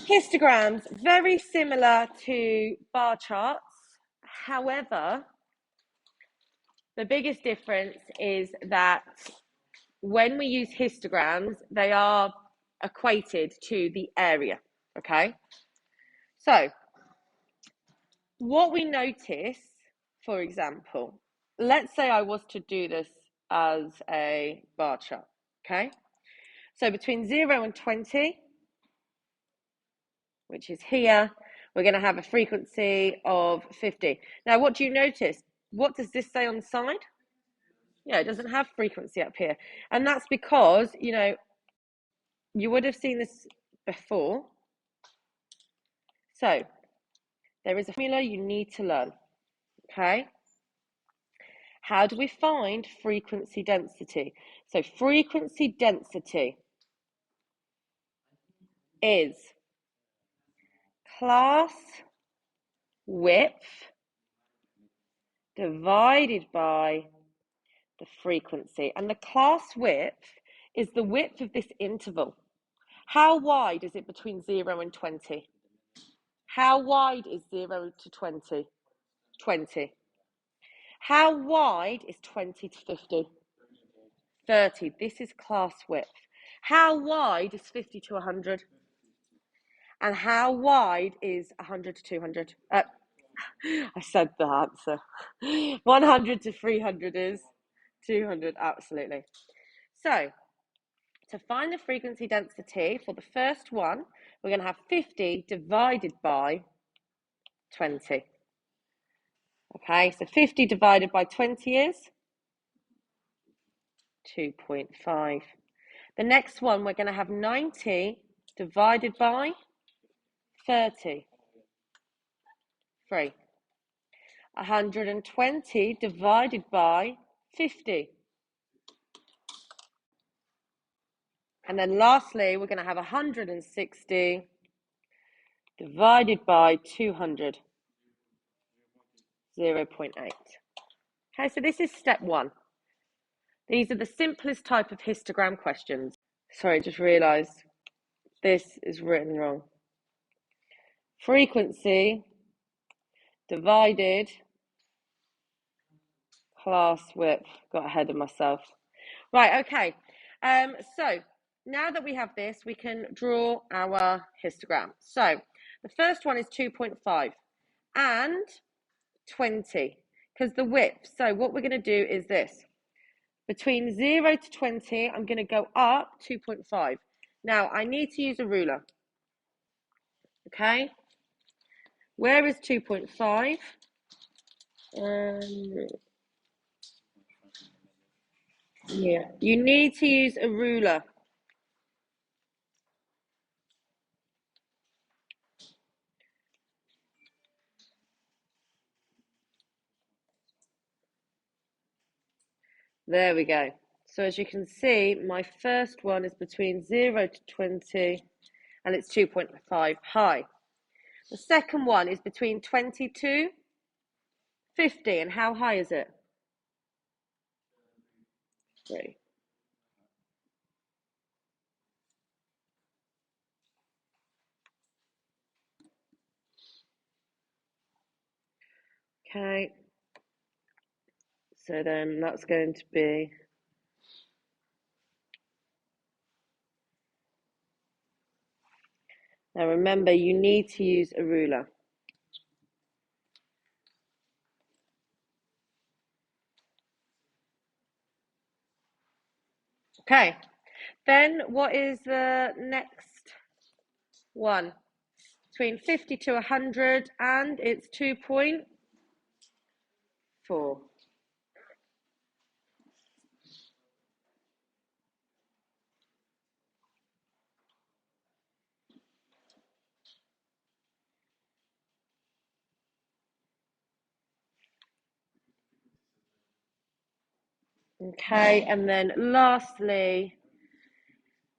Histograms, very similar to bar charts. However, the biggest difference is that when we use histograms, they are equated to the area, okay? So, what we notice, for example, let's say I was to do this as a bar chart, okay? So between 0 and 20, which is here, we're going to have a frequency of 50. Now, what do you notice? What does this say on the side? Yeah, it doesn't have frequency up here. And that's because, you know, you would have seen this before. So, there is a formula you need to learn, okay? How do we find frequency density? So, frequency density is class width divided by the frequency. And the class width is the width of this interval. How wide is it between 0 and 20? How wide is 0 to 20? 20. How wide is 20 to 50? 30. This is class width. How wide is 50 to 100? And how wide is 100 to 200? I said the answer. 100 to 300 is 200, absolutely. So, to find the frequency density for the first one, we're going to have 50 divided by 20. Okay, so 50 divided by 20 is 2.5. The next one, we're going to have 90 divided by 30. 3. 120 divided by 50. And then lastly, we're going to have 160 divided by 200. 0.8. Okay, so this is step 1. These are the simplest type of histogram questions. Sorry, just realised this is written wrong. Frequency divided class width. Got ahead of myself. Right, okay. So now that we have this, we can draw our histogram. So the first one is 2.5 and 20, because the width. So what we're going to do is this. Between 0 to 20, I'm going to go up 2.5. Now, I need to use a ruler. Okay? Where is 2.5? Yeah, you need to use a ruler. There we go. So as you can see, my first one is between 0 to 20, and it's 2.5 high. The second one is between 20 to 50, and how high is it? 3. Okay. So then that's going to be now remember, you need to use a ruler. Okay, then what is the next one? Between 50 to 100, and it's 2.4. Okay, and then lastly,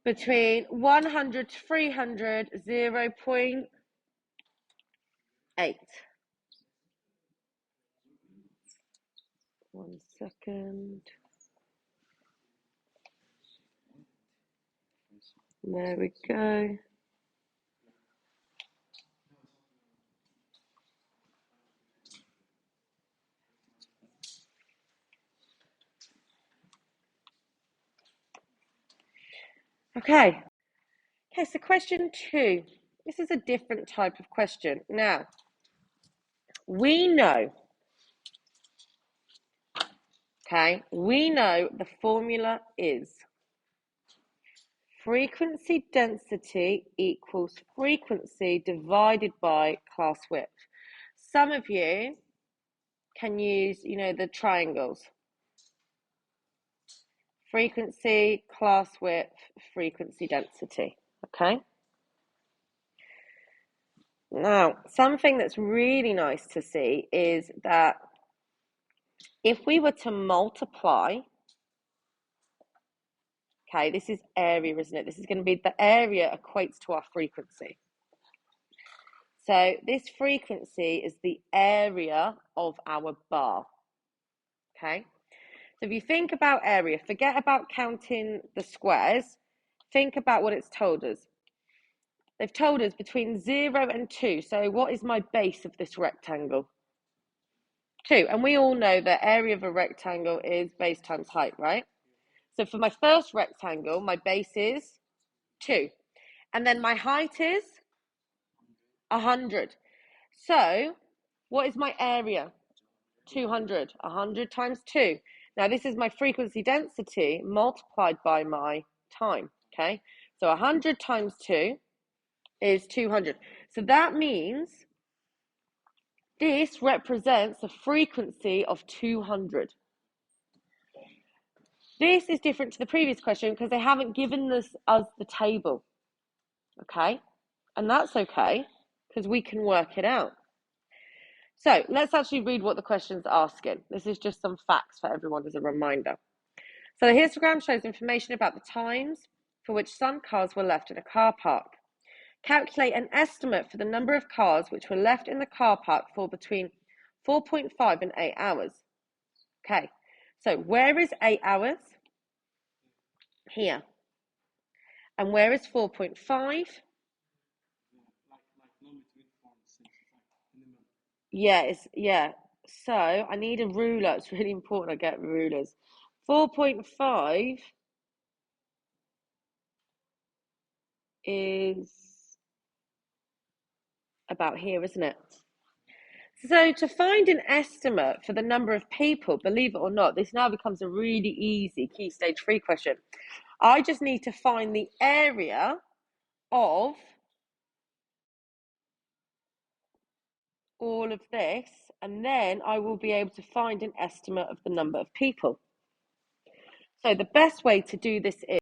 between 100 to 300, 0.8. 1 second. There we go. Okay. Okay, so question 2. This is a different type of question. Now, we know the formula is frequency density equals frequency divided by class width. Some of you can use, the triangles. Frequency, class width, frequency density, okay? Now, something that's really nice to see is that if we were to multiply, okay, this is area, isn't it? This is going to be the area equates to our frequency. So this frequency is the area of our bar, okay? So if you think about area, forget about counting the squares, think about what it's told us. They've told us between 0 and 2. So what is my base of this rectangle? 2. And we all know the area of a rectangle is base times height, right? So for my first rectangle, my base is 2. And then my height is 100. So what is my area? 200. 100 times 2. Now this is my frequency density multiplied by my time, okay? So 100 times 2 is 200. So that means this represents a frequency of 200. This is different to the previous question because they haven't given us the table, okay? And that's okay because we can work it out. So let's actually read what the question's asking. This is just some facts for everyone as a reminder. So the histogram shows information about the times for which some cars were left in a car park. Calculate an estimate for the number of cars which were left in the car park for between 4.5 and 8 hours. Okay, so where is 8 hours? Here. And where is 4.5? Yeah. So I need a ruler. It's really important I get rulers. 4.5 is about here, isn't it? So to find an estimate for the number of people, believe it or not, this now becomes a really easy key stage 3 question. I just need to find the area of all of this, and then I will be able to find an estimate of the number of people. So the best way to do this is,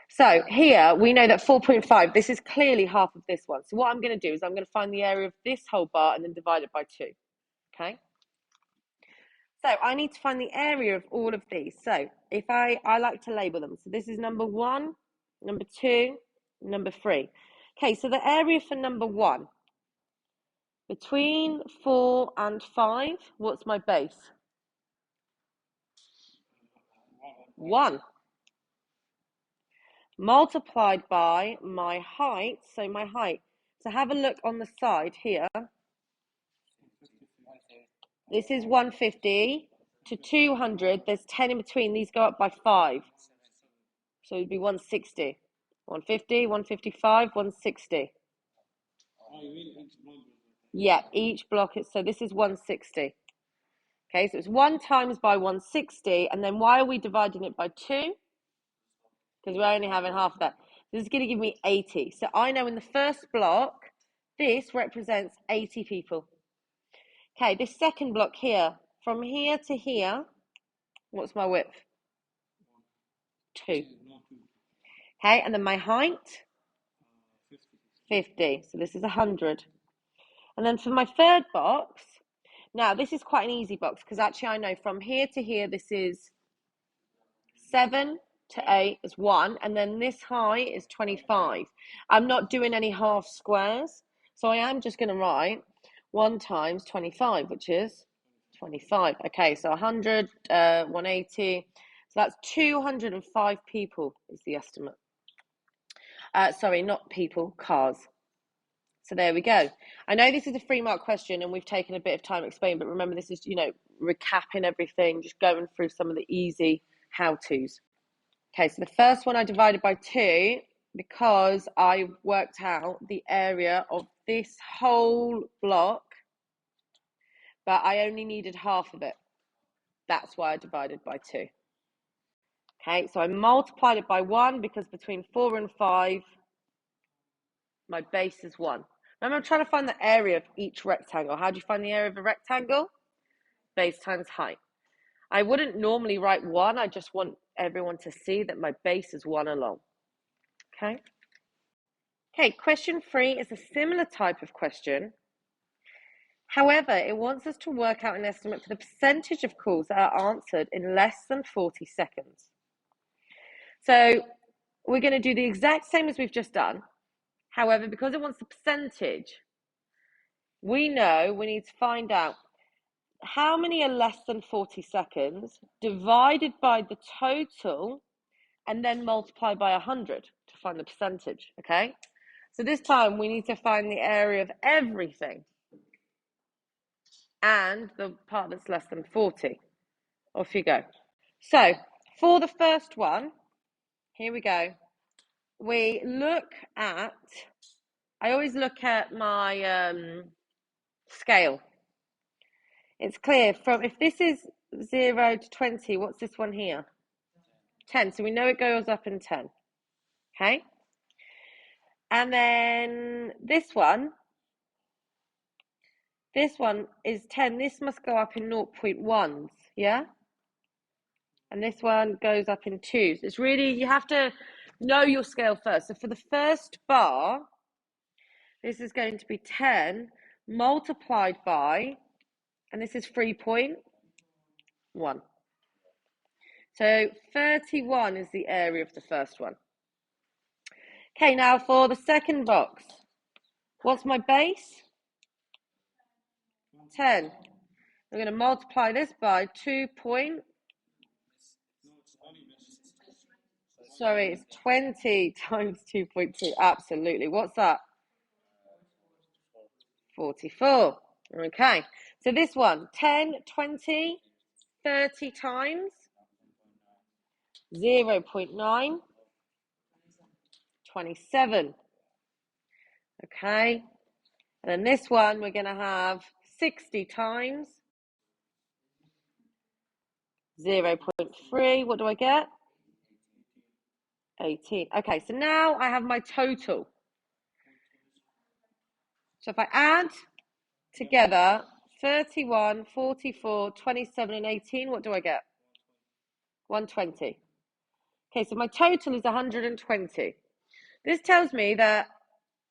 so here we know that 4.5, this is clearly half of this one. So what I'm going to do is I'm going to find the area of this whole bar and then divide it by 2. Okay. So I need to find the area of all of these. So if I like to label them. So this is number 1, number 2, number 3. Okay, so the area for number 1, between 4 and 5, what's my base? 1. Multiplied by my height. So my height. So have a look on the side here. This is 150 to 200. There's 10 in between. These go up by 5. So it'd be 160. 150, 155, 160. Yeah, each block is, so this is 160. Okay, so it's 1 times by 160. And then why are we dividing it by 2? Because we're only having half of that. This is going to give me 80. So I know in the first block, this represents 80 people. Okay, this second block here, from here to here, what's my width? 2. Okay, and then my height? 50. So this is 100. And then for my third box, now this is quite an easy box because actually I know from here to here, this is 7 to 8 is 1. And then this high is 25. I'm not doing any half squares. So I am just going to write 1 times 25, which is 25. Okay, so 100, 180. So that's 205 people is the estimate. Sorry, not people, cars. So there we go. I know this is a 3-mark question and we've taken a bit of time to explain, but remember this is, recapping everything, just going through some of the easy how-tos. Okay, so the first one I divided by 2 because I worked out the area of this whole block, but I only needed half of it. That's why I divided by 2. Okay, so I multiplied it by 1 because between 4 and 5, my base is 1. Remember, I'm trying to find the area of each rectangle. How do you find the area of a rectangle? Base times height. I wouldn't normally write 1. I just want everyone to see that my base is 1 along. Okay. Okay, question 3 is a similar type of question. However, it wants us to work out an estimate for the percentage of calls that are answered in less than 40 seconds. So we're going to do the exact same as we've just done. However, because it wants the percentage, we know we need to find out how many are less than 40 seconds divided by the total and then multiply by 100 to find the percentage, okay? So this time we need to find the area of everything and the part that's less than 40. Off you go. So for the first one, here we go. We look at, I always look at my scale. It's clear from, if this is 0 to 20, what's this one here? 10. So we know it goes up in 10. Okay. And then this one is 10. This must go up in 0.1s. Yeah. And this one goes up in 2s. It's really, you have to know your scale first. So for the first bar, this is going to be 10 multiplied by, and this is 3.1. So 31 is the area of the first one. Okay, now for the second box, what's my base? 10. I'm going to multiply this by it's 20 times 2.2. Absolutely. What's that? 44. Okay, so this one, 10, 20, 30 times 0.9, 27. Okay, and then this one, we're going to have 60 times 0.3. What do I get? 18. Okay, so now I have my total. So if I add together 31, 44, 27, and 18, what do I get? 120. Okay, so my total is 120. This tells me that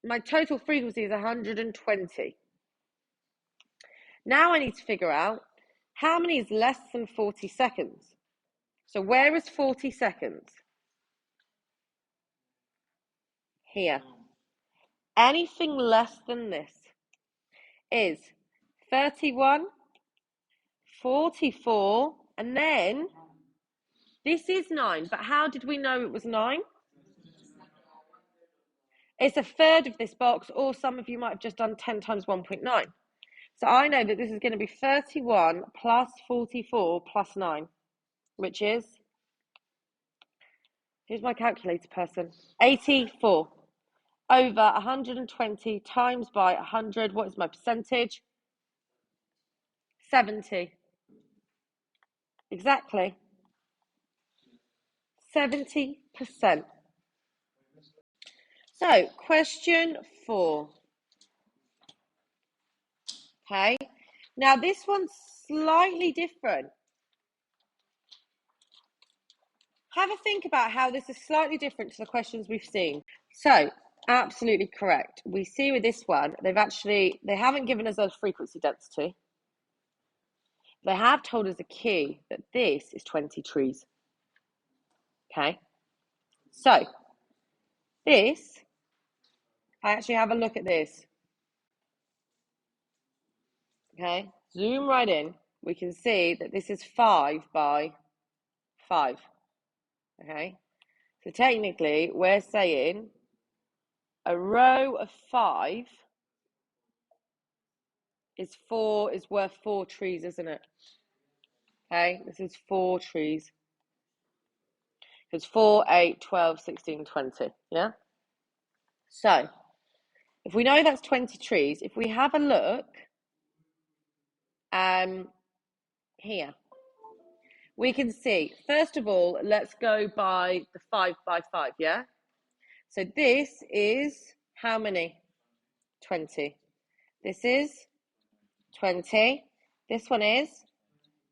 my total frequency is 120. Now I need to figure out how many is less than 40 seconds. So where is 40 seconds? Here. Anything less than this is 31, 44, and then this is 9. But how did we know it was 9? It's a third of this box, or some of you might have just done 10 times 1.9. So I know that this is going to be 31 plus 44 plus 9, which is, here's my calculator person, 84 over 120 times by 100. What is my percentage? 70. Exactly. 70%. So, question 4. Okay. Now, this one's slightly different. Have a think about how this is slightly different to the questions we've seen. So, absolutely correct. We see with this one, they haven't given us a frequency density. They have told us a key that this is 20 trees. Okay. So, this, I actually have a look at this. Okay. Zoom right in. We can see that this is 5 by 5. Okay. So technically, we're saying a row of 5 is worth 4 trees, isn't it? Okay, this is 4 trees. Because 4, 8, 12, 16, 20, yeah? So, if we know that's 20 trees, if we have a look here, we can see, first of all, let's go by the 5 by 5, yeah? So this is how many? 20. This is 20. This one is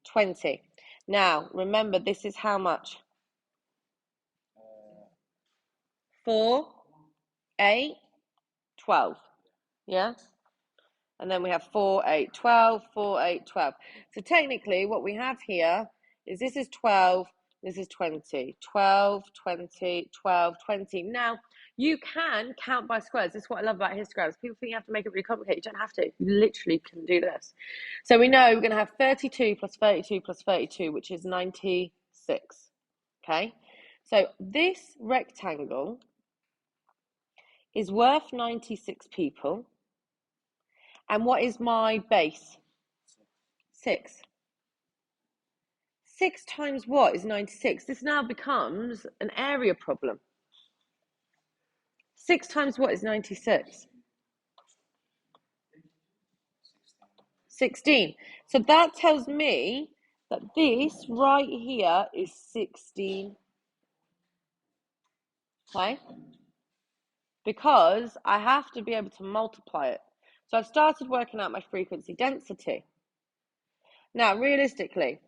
20. Now, remember, this is how much? 4, 8, 12, yeah? And then we have 4, 8, 12, 4, 8, 12. So technically what we have here is this is 12, this is 20, 12, 20, 12, 20. Now, you can count by squares. This is what I love about histograms. People think you have to make it really complicated. You don't have to. You literally can do this. So we know we're going to have 32 plus 32 plus 32, which is 96. Okay? So this rectangle is worth 96 people. And what is my base? 6. 6 times what is 96? This now becomes an area problem. 6 times what is 96? 16. So that tells me that this right here is 16. Okay? Because I have to be able to multiply it. So I've started working out my frequency density. Now, realistically,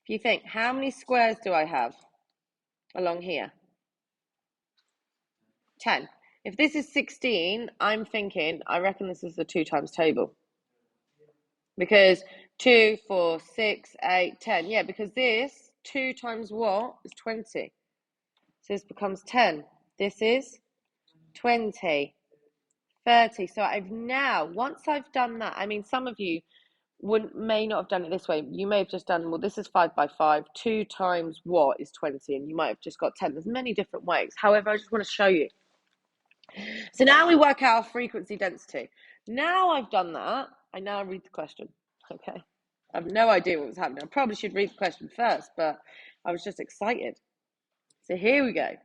if you think, how many squares do I have along here? 10. If this is 16, I'm thinking, I reckon this is the 2 times table. Because 2, 4, 6, 8, 10. Yeah, because this 2 times what is 20. So this becomes 10. This is 20, 30. So I've now, once I've done that, I mean, some of you may not have done it this way. You may have just done, well, this is 5 by 5. 2 times what is 20? And you might have just got 10. There's many different ways. However, I just want to show you. So now we work out our frequency density. Now I've done that, I now read the question. Okay. I have no idea what was happening. I probably should read the question first, but I was just excited. So here we go.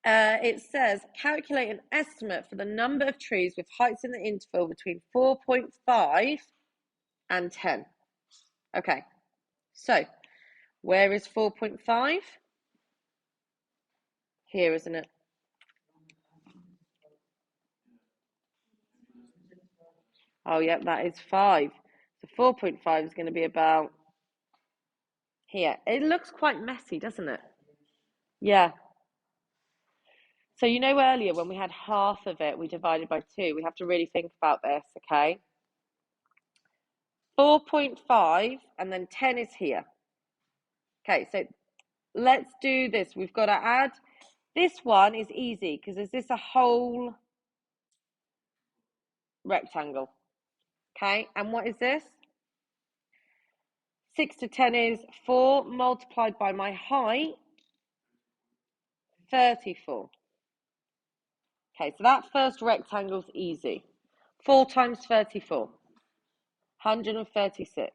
It says, calculate an estimate for the number of trees with heights in the interval between 4.5 and 10. Okay, so where is 4.5? Here, isn't it? Oh, yeah, that is 5. So 4.5 is going to be about here. It looks quite messy, doesn't it? Yeah. So you know earlier when we had half of it, we divided by 2. We have to really think about this, okay? 4.5 and then 10 is here. Okay, so let's do this. We've got to add. This one is easy because is this a whole rectangle? Okay, and what is this? 6 to 10 is 4 multiplied by my height, 34. Okay, so that first rectangle's easy. 4 times 34, 136.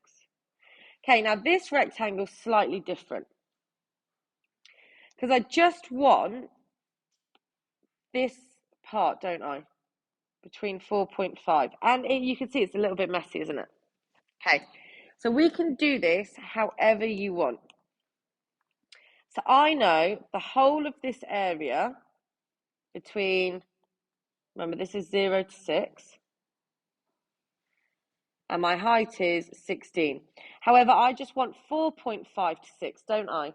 Okay, now this rectangle's slightly different because I just want this part, don't I? Between 4.5. And you can see it's a little bit messy, isn't it? Okay, so we can do this however you want. So I know the whole of this area between, remember this is 0 to 6, and my height is 16. However, I just want 4.5 to 6, don't I?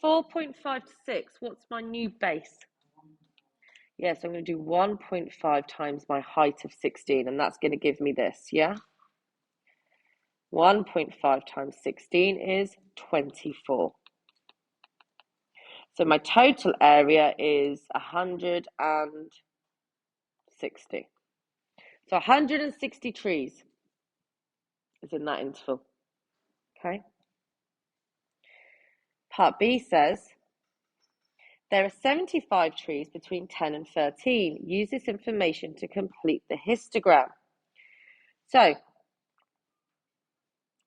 4.5 to 6, what's my new base? Yes, I'm going to do 1.5 times my height of 16, and that's going to give me this, yeah? 1.5 times 16 is 24. So my total area is 160. So 160 trees is in that interval. Okay. Part B says, there are 75 trees between 10 and 13. Use this information to complete the histogram. So,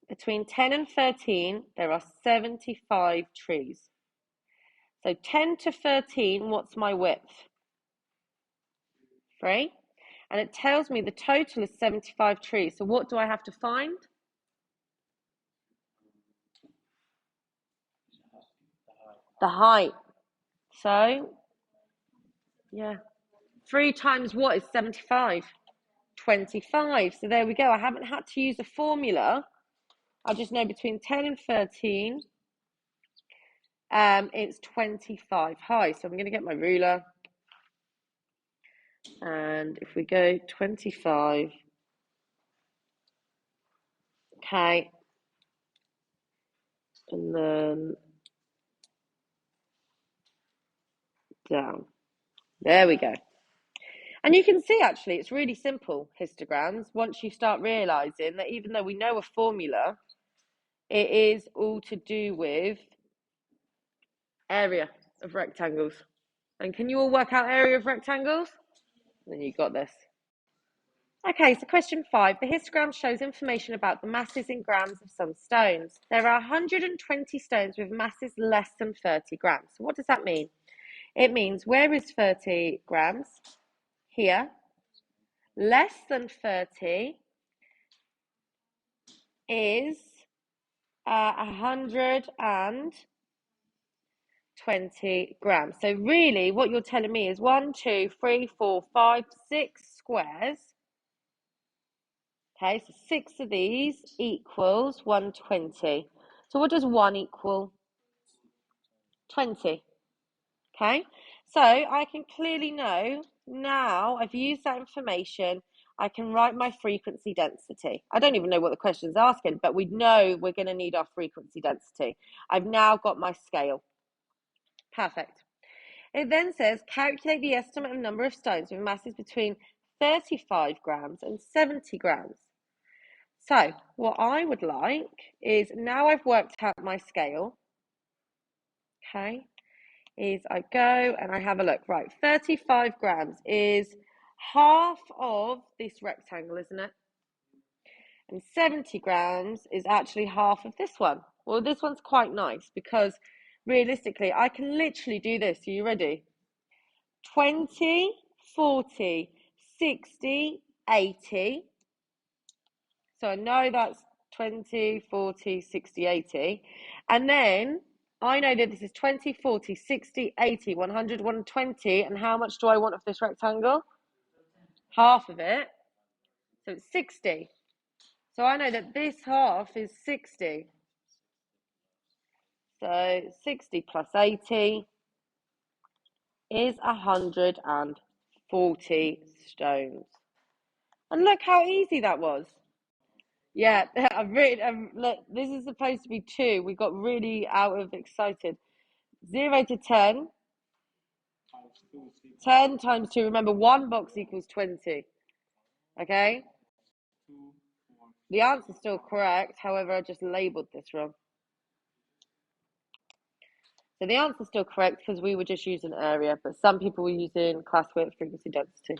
between 10 and 13, there are 75 trees. So 10 to 13, what's my width? 3. And it tells me the total is 75 trees. So what do I have to find? The height. So, yeah. 3 times what is 75? 25. So there we go. I haven't had to use a formula. I just know between 10 and 13, it's 25 high. So I'm going to get my ruler. And if we go 25, okay, and then down. There we go. And you can see, actually, it's really simple, histograms, once you start realising that even though we know a formula, it is all to do with area of rectangles. And can you all work out area of rectangles? Then you got this. Okay, so question 5. The histogram shows information about the masses in grams of some stones. There are 120 stones with masses less than 30 grams. So what does that mean? It means, where is 30 grams? Here. Less than 30 is 120 grams. So really what you're telling me is 1, 2, 3, 4, 5, 6 squares. Okay, so 6 of these equals 120. So what does 1 equal? 20. Okay, so I can clearly know now I've used that information. I can write my frequency density. I don't even know what the question's asking, but we know we're going to need our frequency density. I've now got my scale. Perfect. It then says, calculate the estimate of number of stones with masses between 35 grams and 70 grams. So what I would like is, now I've worked out my scale, okay, is I go and I have a look. Right, 35 grams is half of this rectangle, isn't it? And 70 grams is actually half of this one. Well, this one's quite nice because realistically, I can literally do this. Are you ready? 20, 40, 60, 80. So I know that's 20, 40, 60, 80. And then I know that this is 20, 40, 60, 80, 100, 120. And how much do I want of this rectangle? Half of it. So it's 60. So I know that this half is 60. So 60 plus 80 is 140 stones. And look how easy that was. Yeah, look, this is supposed to be 2. We got really excited. 0 to 10. 10 times 2. Remember, 1 box equals 20. Okay? The answer's still correct. However, I just labelled this wrong. So the answer's still correct because we were just using area, but some people were using class width, frequency, density.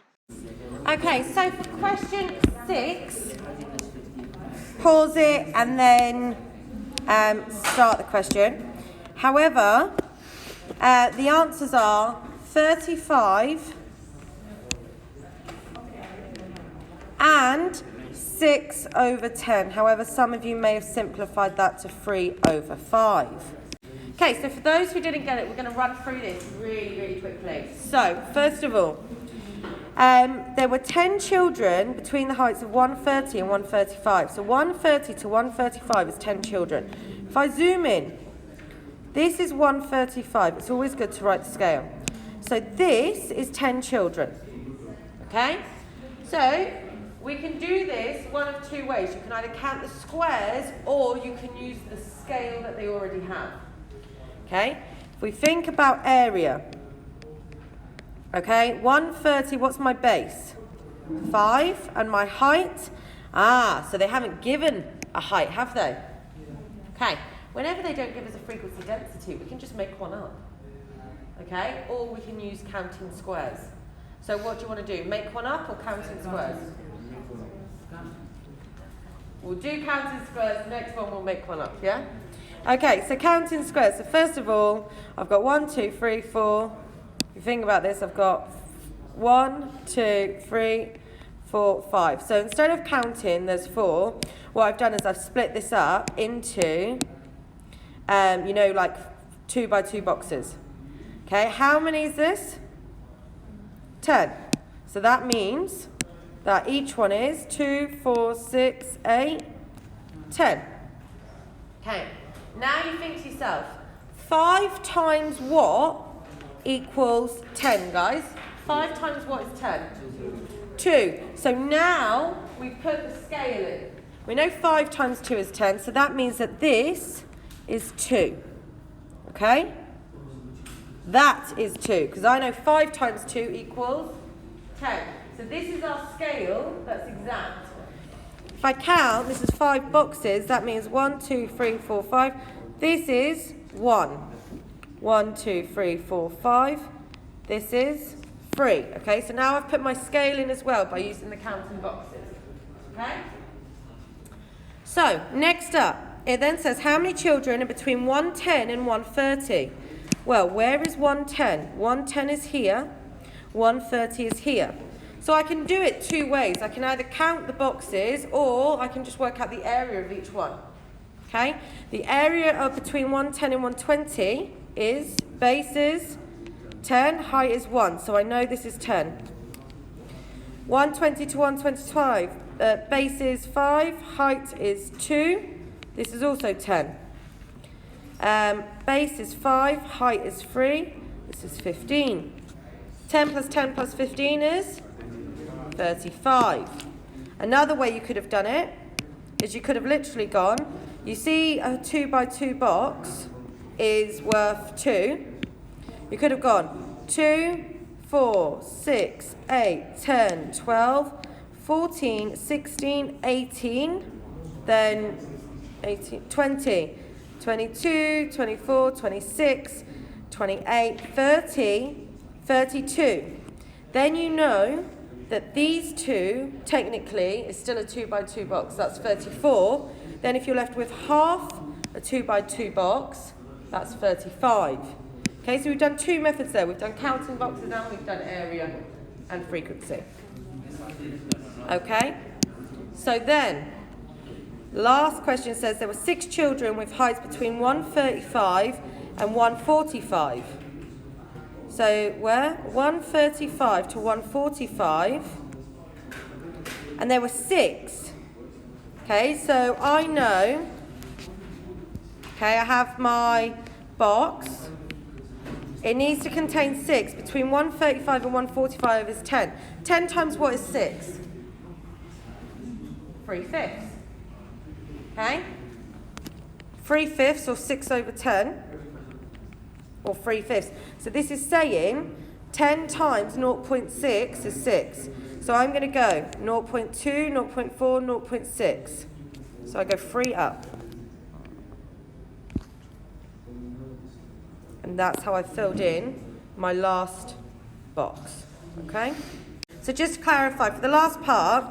Okay, so for question 6, pause it and then start the question. However, the answers are 35 and 6 over 10. However, some of you may have simplified that to 3 over 5. Okay, so for those who didn't get it, we're going to run through this really, really quickly. So, first of all, there were 10 children between the heights of 130 and 135. So 130 to 135 is 10 children. If I zoom in, this is 135. It's always good to write the scale. So this is 10 children. Okay? So we can do this one of 2 ways. You can either count the squares or you can use the scale that they already have. Okay? If we think about area. Okay, 130, what's my base? 5, and my height? So they haven't given a height, have they? Okay, whenever they don't give us a frequency density, we can just make one up. Okay, or we can use counting squares. So what do you want to do? Make one up or counting squares? We'll do counting squares, the next one we'll make one up, yeah? Okay, so counting squares. So first of all, I've got 1, 2, 3, 4. If you think about this, I've got 1, 2, 3, 4, 5. So instead of counting, there's 4. What I've done is I've split this up into, like 2 by 2 boxes. Okay, how many is this? 10. So that means that each one is 2, 4, 6, 8, 10. Okay, now you think to yourself, 5 times what equals 10, guys? 5 times what is 10? 2. So now we put the scale in. We know 5 times 2 is 10, so that means that this is 2. Okay? That is 2, because I know 5 times 2 equals 10. So this is our scale that's exact. If I count, this is 5 boxes, that means 1, 2, 3, 4, 5. This is 1. 1, 2, 3, 4, 5. This is 3. Okay, so now I've put my scale in as well by using the counting boxes. Okay? So, next up, it then says how many children are between 110 and 130? Well, where is 110? 110 is here, 130 is here. So I can do it 2 ways. I can either count the boxes or I can just work out the area of each one. Okay? The area of between 110 and 120 is base is 10, height is 1. So I know this is 10. 120 to 125, base is 5, height is 2. This is also 10. Base is 5, height is 3. This is 15. 10 plus 10 plus 15 is 35. Another way you could have done it is you could have literally gone, you see a 2 by 2 box is worth 2. You could have gone 2, 4, 6, 8, 10, 12, 14, 16, 18, then 18, 20, 22, 24, 26, 28, 30, 32. Then you know that these two, technically, is still a 2 by 2 box. That's 34. Then if you're left with half a 2 by 2 box, that's 35. Okay, so we've done 2 methods there. We've done counting boxes and we've done area and frequency. Okay, so then, last question says there were 6 children with heights between 135 and 145. So where? 135 to 145. And there were 6. Okay, so I know, okay, I have my box. It needs to contain 6. Between 135 and 145 is 10. 10 times what is 6? 3/5. Okay? 3/5 or 6 over 10. Or 3/5. So this is saying 10 times 0.6 is 6. So I'm going to go 0.2, 0.4, 0.6. So I go 3 up. And that's how I filled in my last box. Okay? So just to clarify, for the last part,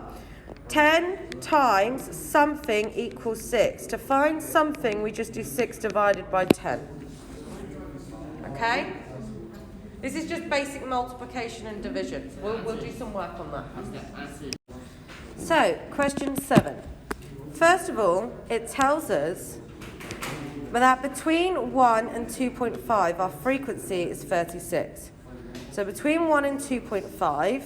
10 times something equals 6. To find something, we just do 6 divided by 10. Okay? This is just basic multiplication and division. We'll do some work on that. So, question 7. First of all, it tells us that between 1 and 2.5, our frequency is 36. So between 1 and 2.5,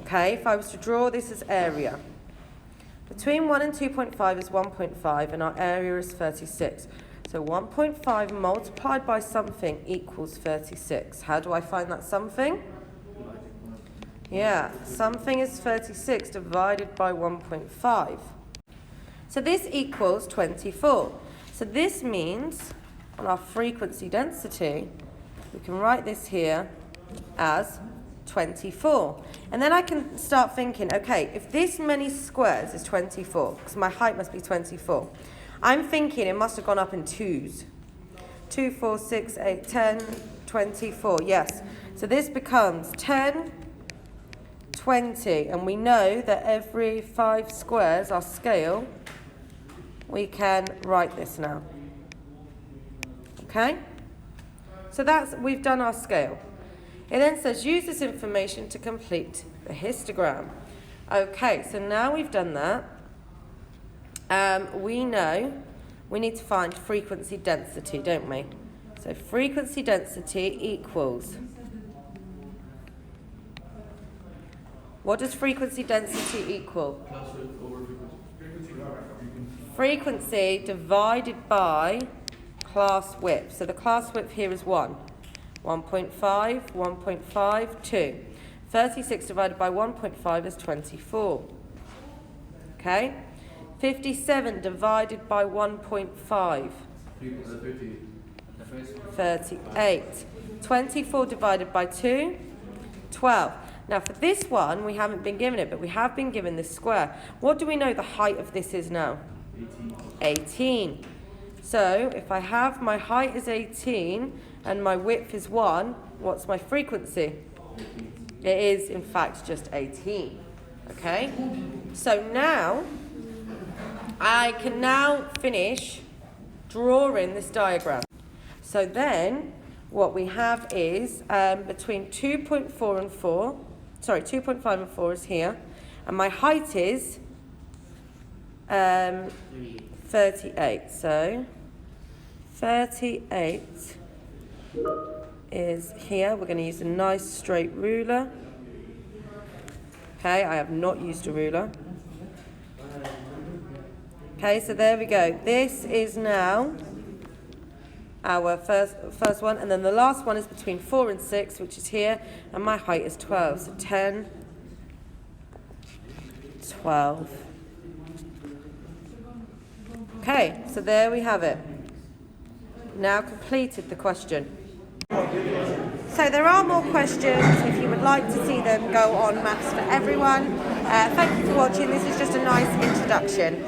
okay, if I was to draw this as area, between 1 and 2.5 is 1.5 and our area is 36. So 1.5 multiplied by something equals 36. How do I find that something? Yeah, something is 36 divided by 1.5. So this equals 24. So this means, on our frequency density, we can write this here as 24. And then I can start thinking, okay, if this many squares is 24, because my height must be 24, I'm thinking it must have gone up in 2s. 2, 4, 6, 8, 10, 24, yes. So this becomes 10, 20, and we know that every 5 squares, our scale, we can write this now. Okay? So we've done our scale. It then says use this information to complete the histogram. Okay, so now we've done that, we know we need to find frequency density, don't we? So frequency density equals, what does frequency density equal? Frequency divided by class width. So the class width here is 1. 1.5, 1.5, 2. 36 divided by 1.5 is 24. Okay? 57 divided by 1.5. 38. 24 divided by 2. 12. Now for this one, we haven't been given it, but we have been given this square. What do we know the height of this is now? 18. So if I have my height is 18 and my width is 1, what's my frequency? It is, in fact, just 18. Okay? So now, I can now finish drawing this diagram. So then, what we have is between 2.4 and 4, sorry, 2.5 and 4 is here, and my height is 38. So 38 is here. We're going to use a nice straight ruler. Okay, I have not used a ruler. Okay, so there we go. This is now our first one, and then the last one is between 4 and 6, which is here, and my height is 12. So 10, 12. Okay, so there we have it. Now completed the question. So there are more questions. If you would like to see them, go on Maths for Everyone. Thank you for watching. This is just a nice introduction.